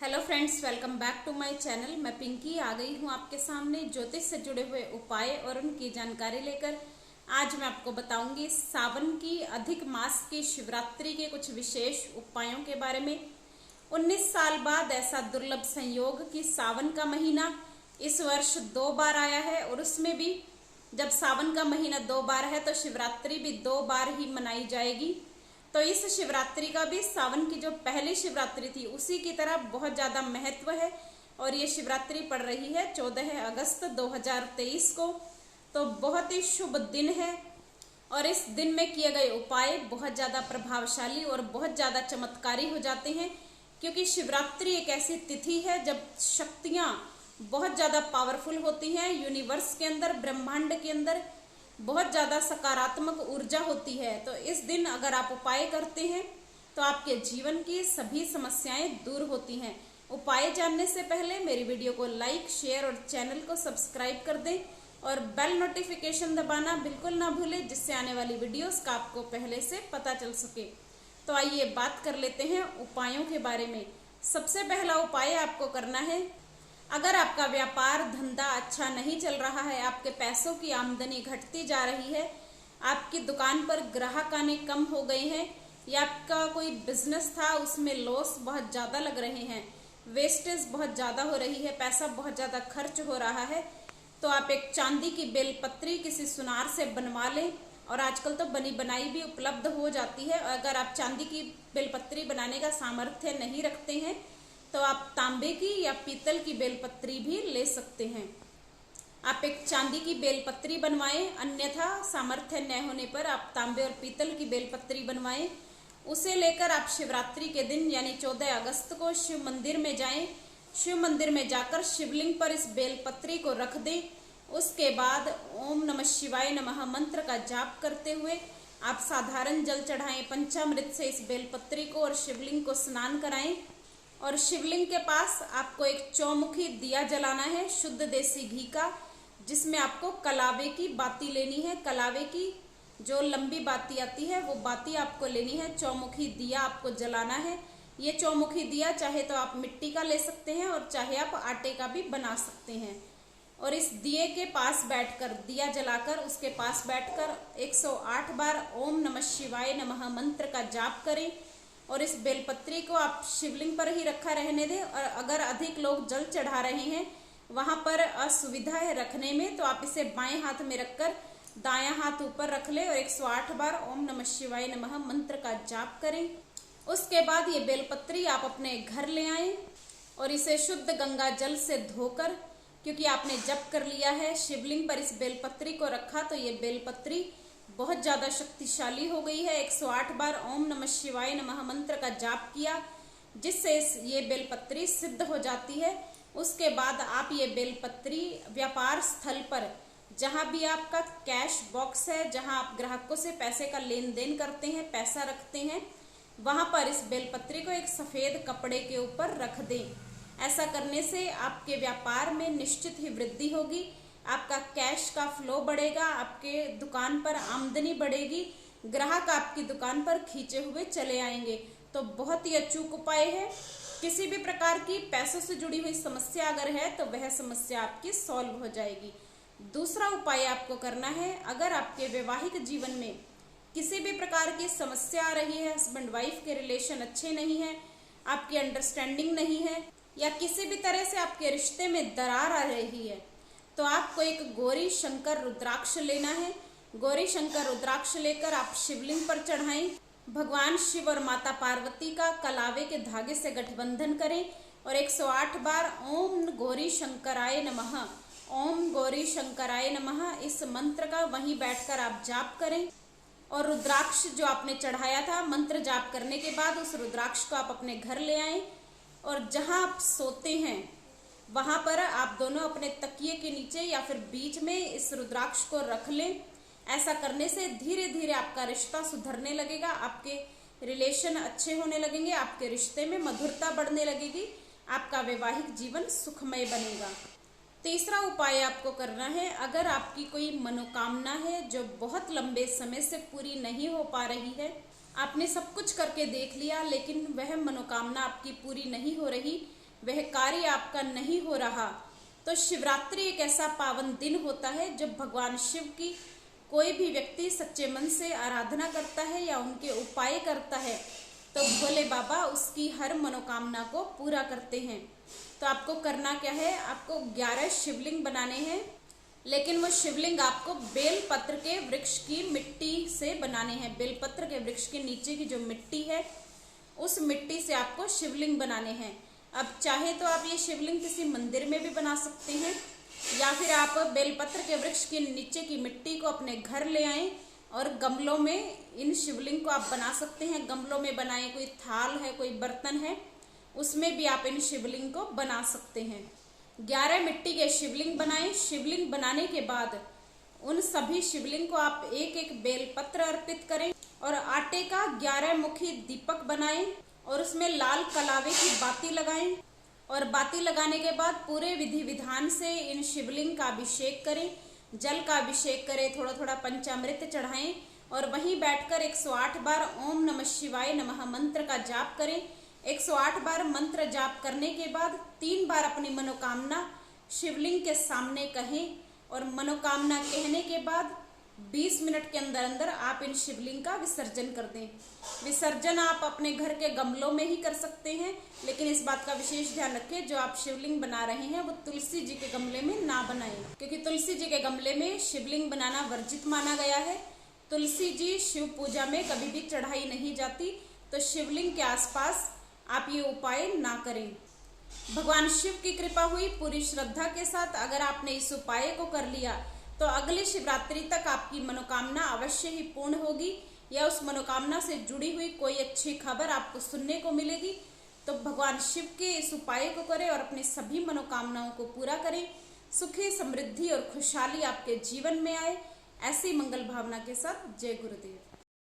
Hello friends, welcome back to my channel. मैं पिंकी आ गई हूँ आपके सामने ज्योतिष से जुड़े हुए उपाय और उनकी जानकारी लेकर। आज मैं आपको बताऊंगी सावन की अधिक मास की शिवरात्रि के कुछ विशेष उपायों के बारे में। 19 साल बाद ऐसा दुर्लभ संयोग कि सावन का महीना इस वर्ष 2 बार आया है, और उसमें भी जब सावन का महीना 2 बार है तो शिवरात्रि भी 2 बार ही मनाई जाएगी। तो इस शिवरात्रि का भी सावन की जो पहली शिवरात्रि थी उसी की तरह बहुत ज़्यादा महत्व है, और ये शिवरात्रि पड़ रही है 14 अगस्त 2023 को। तो बहुत ही शुभ दिन है, और इस दिन में किए गए उपाय बहुत ज़्यादा प्रभावशाली और बहुत ज़्यादा चमत्कारी हो जाते हैं, क्योंकि शिवरात्रि एक ऐसी तिथि है जब शक्तियाँ बहुत ज़्यादा पावरफुल होती हैं। यूनिवर्स के अंदर, ब्रह्मांड के अंदर बहुत ज़्यादा सकारात्मक ऊर्जा होती है। तो इस दिन अगर आप उपाय करते हैं तो आपके जीवन की सभी समस्याएं दूर होती हैं। उपाय जानने से पहले मेरी वीडियो को लाइक, शेयर और चैनल को सब्सक्राइब कर दें, और बेल नोटिफिकेशन दबाना बिल्कुल ना भूलें, जिससे आने वाली वीडियोस का आपको पहले से पता चल सके। तो आइए बात कर लेते हैं उपायों के बारे में। सबसे पहला उपाय आपको करना है, अगर आपका व्यापार धंधा अच्छा नहीं चल रहा है, आपके पैसों की आमदनी घटती जा रही है, आपकी दुकान पर ग्राहक आने कम हो गए हैं, या आपका कोई बिजनेस था उसमें लॉस बहुत ज़्यादा लग रहे हैं, वेस्टेज बहुत ज़्यादा हो रही है, पैसा बहुत ज़्यादा खर्च हो रहा है, तो आप एक चांदी की बेलपत्री किसी सुनार से बनवा लें। और आजकल तो बनी बनाई भी उपलब्ध हो जाती है। अगर आप चांदी की बेलपत्री बनाने का सामर्थ्य नहीं रखते हैं तो आप तांबे की या पीतल की बेलपत्री भी ले सकते हैं। आप एक चांदी की बेलपत्री बनवाएं, अन्यथा सामर्थ्य न होने पर आप तांबे और पीतल की बेलपत्री बनवाएं। उसे लेकर आप शिवरात्रि के दिन यानी 14 अगस्त को शिव मंदिर में जाएं। शिव मंदिर में जाकर शिवलिंग पर इस बेलपत्री को रख दें। उसके बाद ओम नमः शिवाय नमः मंत्र का जाप करते हुए आप साधारण जल चढ़ाएं पंचामृत से इस बेलपत्री को, और शिवलिंग को स्नान कराएं। और शिवलिंग के पास आपको एक चौमुखी दिया जलाना है शुद्ध देसी घी का, जिसमें आपको कलावे की बाती लेनी है। कलावे की जो लंबी बाती आती है वो बाती आपको लेनी है। चौमुखी दिया आपको जलाना है। ये चौमुखी दिया चाहे तो आप मिट्टी का ले सकते हैं, और चाहे आप आटे का भी बना सकते हैं। और इस दिए के पास बैठकर, दिया जलाकर उसके पास बैठकर 108 बार ओम नमः शिवाय नमः मंत्र का जाप करें, और इस बेलपत्री को आप शिवलिंग पर ही रखा रहने दें। और अगर अधिक लोग जल चढ़ा रहे हैं, वहां पर असुविधा है रखने में, तो आप इसे बाएं हाथ में रखकर दायां हाथ ऊपर रख ले और 108 बार ओम नमः शिवाय नमः मंत्र का जाप करें। उसके बाद ये बेलपत्री आप अपने घर ले आएं, और इसे शुद्ध गंगा जल से धोकर, क्योंकि आपने जप कर लिया है, शिवलिंग पर इस बेलपत्री को रखा, तो ये बेलपत्री बहुत ज़्यादा शक्तिशाली हो गई है। 108 बार ओम नमः शिवाय नमः मंत्र का जाप किया, जिससे ये बेलपत्री सिद्ध हो जाती है। उसके बाद आप ये बेलपत्री व्यापार स्थल पर, जहाँ भी आपका कैश बॉक्स है, जहाँ आप ग्राहकों से पैसे का लेन देन करते हैं, पैसा रखते हैं, वहाँ पर इस बेलपत्री को एक सफ़ेद कपड़े के ऊपर रख दें। ऐसा करने से आपके व्यापार में निश्चित ही वृद्धि होगी, आपका कैश का फ्लो बढ़ेगा, आपके दुकान पर आमदनी बढ़ेगी, ग्राहक आपकी दुकान पर खींचे हुए चले आएंगे। तो बहुत ही अचूक उपाय है। किसी भी प्रकार की पैसों से जुड़ी हुई समस्या अगर है तो वह समस्या आपकी सॉल्व हो जाएगी। दूसरा उपाय आपको करना है, अगर आपके वैवाहिक जीवन में किसी भी प्रकार की समस्या आ रही है, हस्बैंड वाइफ के रिलेशन अच्छे नहीं है, आपकी अंडरस्टैंडिंग नहीं है, या किसी भी तरह से आपके रिश्ते में दरार आ रही है, तो आपको एक गौरी शंकर रुद्राक्ष लेना है। गौरी शंकर रुद्राक्ष लेकर आप शिवलिंग पर चढ़ाएं। भगवान शिव और माता पार्वती का कलावे के धागे से गठबंधन करें, और 108 बार ओम गौरी शंकराय नमः, ओम गौरी शंकराय नमः इस मंत्र का वहीं बैठकर आप जाप करें। और रुद्राक्ष जो आपने चढ़ाया था, मंत्र जाप करने के बाद उस रुद्राक्ष को आप अपने घर ले आएं, और जहां आप सोते हैं वहां पर आप दोनों अपने तकिए के नीचे या फिर बीच में इस रुद्राक्ष को रख लें। ऐसा करने से धीरे धीरे आपका रिश्ता सुधरने लगेगा, आपके रिलेशन अच्छे होने लगेंगे, आपके रिश्ते में मधुरता बढ़ने लगेगी, आपका वैवाहिक जीवन सुखमय बनेगा। तीसरा उपाय आपको करना है, अगर आपकी कोई मनोकामना है जो बहुत लंबे समय से पूरी नहीं हो पा रही है, आपने सब कुछ करके देख लिया लेकिन वह मनोकामना आपकी पूरी नहीं हो रही, वह कार्य आपका नहीं हो रहा, तो शिवरात्रि एक ऐसा पावन दिन होता है जब भगवान शिव की कोई भी व्यक्ति सच्चे मन से आराधना करता है या उनके उपाय करता है तो भोले बाबा उसकी हर मनोकामना को पूरा करते हैं। तो आपको करना क्या है, आपको 11 शिवलिंग बनाने हैं, लेकिन वो शिवलिंग आपको बेलपत्र के वृक्ष की मिट्टी से बनाने हैं। बेलपत्र के वृक्ष के नीचे की जो मिट्टी है उस मिट्टी से आपको शिवलिंग बनाने हैं। अब चाहे तो आप ये शिवलिंग किसी मंदिर में भी बना सकते हैं या फिर आप बेलपत्र के वृक्ष के नीचे की मिट्टी को अपने घर ले आएं और गमलों में इन शिवलिंग को आप बना सकते हैं। गमलों में बनाएं, कोई थाल है, कोई बर्तन है, उसमें भी आप इन शिवलिंग को बना सकते हैं। 11 मिट्टी के शिवलिंग बनाएं। शिवलिंग बनाने के बाद उन सभी शिवलिंग को आप एक एक बेलपत्र अर्पित करें और आटे का 11 मुखी दीपक बनाएं और उसमें लाल कलावे की बाती लगाएं और बाती लगाने के बाद पूरे विधि विधान से इन शिवलिंग का अभिषेक करें, जल का अभिषेक करें, थोड़ा थोड़ा पंचामृत चढ़ाएं और वहीं बैठकर 108 बार ओम नमः शिवाय नमः मंत्र का जाप करें। 108 बार मंत्र जाप करने के बाद 3 बार अपनी मनोकामना शिवलिंग के सामने कहें और मनोकामना कहने के बाद 20 मिनट के अंदर अंदर आप इन शिवलिंग का विसर्जन कर दें। विसर्जन आप अपने घर के गमलों में ही कर सकते हैं, लेकिन इस बात का विशेष ध्यान रखें जो आप शिवलिंग बना रहे हैं वो तुलसी जी के गमले में ना बनाएं, क्योंकि तुलसी जी के गमले में शिवलिंग बनाना वर्जित माना गया है। तुलसी जी शिव पूजा में कभी भी चढ़ाई नहीं जाती, तो शिवलिंग के आसपास आप ये उपाय ना करें। भगवान शिव की कृपा हुई पूरी श्रद्धा के साथ अगर आपने इस उपाय को कर लिया तो अगली शिवरात्रि तक आपकी मनोकामना अवश्य ही पूर्ण होगी या उस मनोकामना से जुड़ी हुई कोई अच्छी खबर आपको सुनने को मिलेगी। तो भगवान शिव के इस उपाय को करें और अपनी सभी मनोकामनाओं को पूरा करें। सुखी, समृद्धि और खुशहाली आपके जीवन में आए, ऐसी मंगल भावना के साथ। जय गुरुदेव।